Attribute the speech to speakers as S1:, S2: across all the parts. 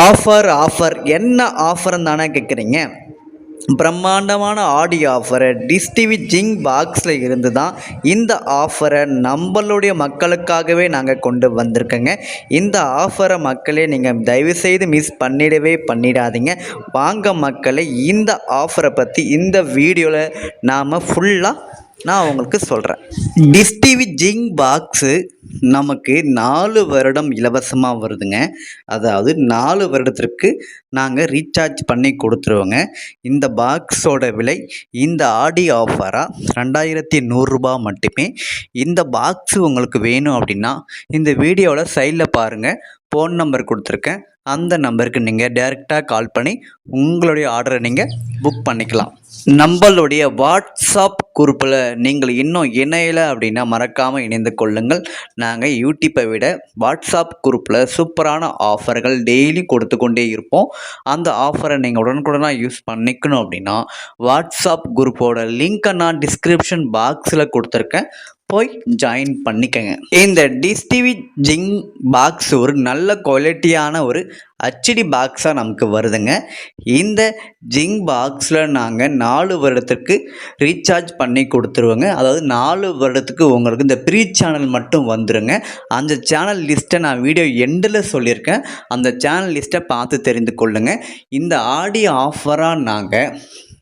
S1: Offer என்ன ஆஃபர்ன்னு தானே கேட்குறீங்க? பிரம்மாண்டமான ஆடியோ ஆஃபரை டிஷ் டிவி ஜிங் பாக்ஸில் இருந்து தான் இந்த ஆஃபரை நம்மளுடைய மக்களுக்காகவே நாங்கள் கொண்டு வந்திருக்கோங்க. இந்த ஆஃபரை மக்களே நீங்கள் தயவுசெய்து மிஸ் பண்ணிடாதீங்க. வாங்க மக்களே, இந்த ஆஃபரை பற்றி இந்த வீடியோவில் நாம் ஃபுல்லாக நான் உங்களுக்கு சொல்கிறேன். டிஷ் டிவி ஜிங் பாக்ஸு நமக்கு 4 வருடம் இலவசமாக வருதுங்க. அதாவது 4 வருடத்திற்கு நாங்கள் ரீசார்ஜ் பண்ணி கொடுத்துருவோங்க. இந்த பாக்ஸோட விலை இந்த ஆடி ஆஃபராக 2100 ரூபா மட்டுமே. இந்த பாக்ஸு உங்களுக்கு வேணும் அப்படின்னா இந்த வீடியோவில் சைடில் பாருங்கள், ஃபோன் நம்பர் கொடுத்துருக்கேன். அந்த நம்பருக்கு நீங்கள் டைரெக்டாக கால் பண்ணி உங்களுடைய ஆர்டரை நீங்கள் புக் பண்ணிக்கலாம். நம்மளுடைய வாட்ஸ்அப் குரூப்பில் நீங்கள் இன்னும் இணையலை அப்படின்னா மறக்காமல் இணைந்து கொள்ளுங்கள். நாங்கள் யூடியூப்பை விட வாட்ஸ்அப் குரூப்பில் சூப்பரான ஆஃபர்கள் டெய்லி கொடுத்து கொண்டே இருப்போம். அந்த ஆஃபரை நீங்கள் உடனுக்குடனாக யூஸ் பண்ணிக்கணும் அப்படின்னா வாட்ஸ்அப் குரூப்போட லிங்க்கை நான் டிஸ்கிரிப்ஷன் பாக்ஸில் கொடுத்துருக்கேன், போய் ஜாயின் பண்ணிக்கங்க. இந்த டிஷ் டிவி ஜிங் பாக்ஸ் ஒரு நல்ல குவாலிட்டியான ஒரு ஹெச்டி பாக்ஸாக நமக்கு வருதுங்க. இந்த ஜிங் பாக்ஸில் நாங்கள் 4 வருடத்துக்கு ரீசார்ஜ் பண்ணி கொடுத்துருவோங்க. அதாவது 4 வருடத்துக்கு உங்களுக்கு இந்த ப்ரீ சேனல் மட்டும் வந்துடுங்க. அந்த சேனல் லிஸ்ட்டை நான் வீடியோ எண்டில் சொல்லியிருக்கேன். அந்த சேனல் லிஸ்ட்டை பார்த்து தெரிந்து கொள்ளுங்கள். இந்த ஆடியோ ஆஃபராக நாங்கள்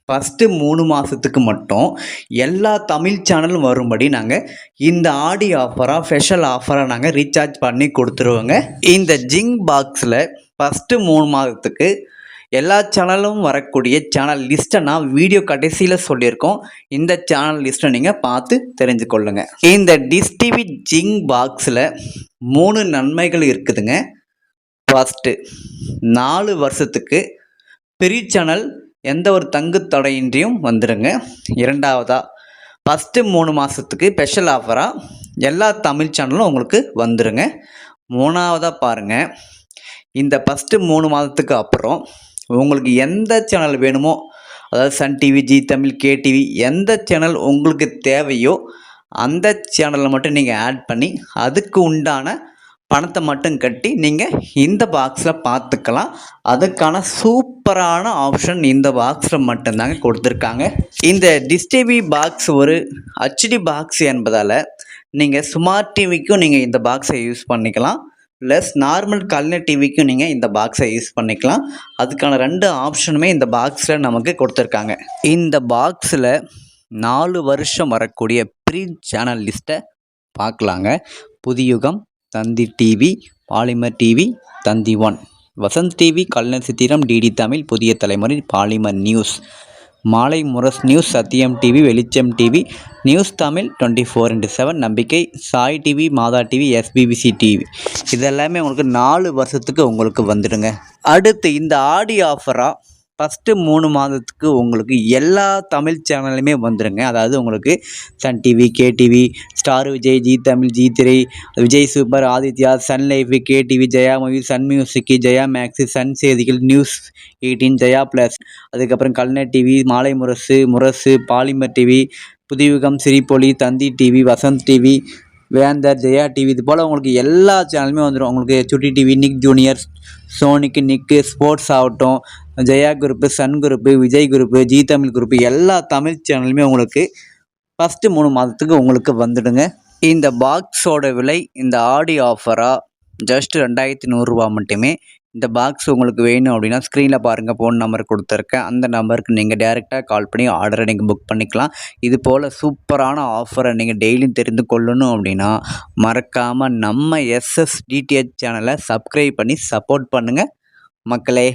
S1: ஃபஸ்ட்டு 3 மாதத்துக்கு மட்டும் எல்லா தமிழ் சேனலும் வரும்படி நாங்கள் இந்த ஆடி ஆஃபராக ஸ்பெஷல் ஆஃபராக நாங்கள் ரீசார்ஜ் பண்ணி கொடுத்துருவோங்க. இந்த ஜிங் பாக்ஸில் ஃபஸ்ட்டு 3 மாதத்துக்கு எல்லா சேனலும் வரக்கூடிய சேனல் லிஸ்ட்டை நான் வீடியோ கடைசியில் சொல்லியிருக்கோம். இந்த சேனல் லிஸ்ட்டை நீங்கள் பார்த்து தெரிஞ்சுக்கொள்ளுங்க. இந்த டிஷ் டிவி ஜிங் பாக்ஸில் 3 நன்மைகள் இருக்குதுங்க. ஃபஸ்ட்டு 4 வருஷத்துக்கு ப்ரீ சேனல் எந்த ஒரு தங்கு தடையின்றியும் வந்துடுங்க. இரண்டாவதாக ஃபஸ்ட்டு 3 மாதத்துக்கு ஸ்பெஷல் ஆஃபராக எல்லா தமிழ் சேனலும் உங்களுக்கு வந்துடுங்க. மூணாவதாக பாருங்கள், இந்த ஃபஸ்ட்டு 3 மாதத்துக்கு அப்புறம் உங்களுக்கு எந்த சேனல் வேணுமோ, அதாவது Sun TV, Zee Tamil, K TV, எந்த சேனல் உங்களுக்கு தேவையோ அந்த சேனலை மட்டும் நீங்கள் ஆட் பண்ணி அதுக்கு உண்டான பணத்தை மட்டும் கட்டி நீங்கள் இந்த பாக்ஸில் பார்த்துக்கலாம். அதுக்கான சூப்பரான ஆப்ஷன் இந்த பாக்ஸில் மட்டும்தாங்க கொடுத்துருக்காங்க. இந்த டிஷ் டிவி பாக்ஸ் ஒரு ஹெச்டி பாக்ஸ் என்பதால் நீங்கள் ஸ்மார்ட் டிவிக்கும் நீங்கள் இந்த பாக்ஸை யூஸ் பண்ணிக்கலாம், ப்ளஸ் நார்மல் கலர் டிவிக்கும் நீங்கள் இந்த பாக்ஸை யூஸ் பண்ணிக்கலாம். அதுக்கான 2 ஆப்ஷனுமே இந்த பாக்ஸில் நமக்கு கொடுத்துருக்காங்க. இந்த பாக்ஸில் 4 வருஷம் வரக்கூடிய ப்ரீ சேனல் லிஸ்ட்டை பார்க்கலாங்க. புதியுகம், தந்தி டிவி, பாலிமர் டிவி, தந்தி 1, வசந்த் டிவி, கலைஞர் சித்திரம், டிடி தமிழ், புதிய தலைமுறை, பாலிமர் நியூஸ், மாலை முரசு நியூஸ், சத்தியம் டிவி, வெளிச்சம் டிவி, நியூஸ் தமிழ், 24x7, நம்பிக்கை, சாய் டிவி, மாதா டிவி, எஸ்பிபிசி டிவி, இதெல்லாமே உங்களுக்கு 4 வருஷத்துக்கு உங்களுக்கு வந்துடுங்க. அடுத்து இந்த ஆடி ஆஃபராக ஃபஸ்ட்டு 3 மாதத்துக்கு உங்களுக்கு எல்லா தமிழ் சேனலுமே வந்துடுங்க. அதாவது உங்களுக்கு Sun TV, K TV, Star Vijay, Zee Tamil, Zee Thirai, Vijay super, Adithya, Sun life, K TV, Jaya movie, Sun music, Jaya max, Sun Seithigal, news 18, Jaya plus, அதுக்கப்புறம் Kalaignar TV, Maalai Murasu, Polimer TV, Puthuyugam, Sirippoli, Thanthi TV, Vasanth TV, Vendhar, Jaya TV, இது போல் உங்களுக்கு எல்லா சேனலுமே வந்துடும். உங்களுக்கு சுட்டி டிவி, நிக் ஜூனியர், சோனிக்கு நிக்கு, ஸ்போர்ட்ஸ் ஆகட்டும், Jaya group, Sun group, Vijay group, Zee Tamil group, எல்லா தமிழ் சேனலுமே உங்களுக்கு ஃபஸ்ட்டு 3 மாதத்துக்கு உங்களுக்கு வந்துடுங்க. இந்த பாக்ஸோட விலை இந்த ஆடி ஆஃபராக ஜஸ்ட் 2100 ரூபா மட்டுமே. இந்த பாக்ஸ் உங்களுக்கு வேணும் அப்படின்னா ஸ்க்ரீனில் பாருங்கள், ஃபோன் நம்பர் கொடுத்துருக்கேன். அந்த நம்பருக்கு நீங்கள் டைரெக்டாக கால் பண்ணி ஆர்டரை நீங்கள் புக் பண்ணிக்கலாம். இது போல் சூப்பரான ஆஃபரை நீங்கள் டெய்லியும் தெரிந்து கொள்ளணும் அப்படின்னா மறக்காமல் நம்ம எஸ்எஸ் டிடிஹெச் சேனலை சப்ஸ்கிரைப் பண்ணி சப்போர்ட் பண்ணுங்கள் மக்களே.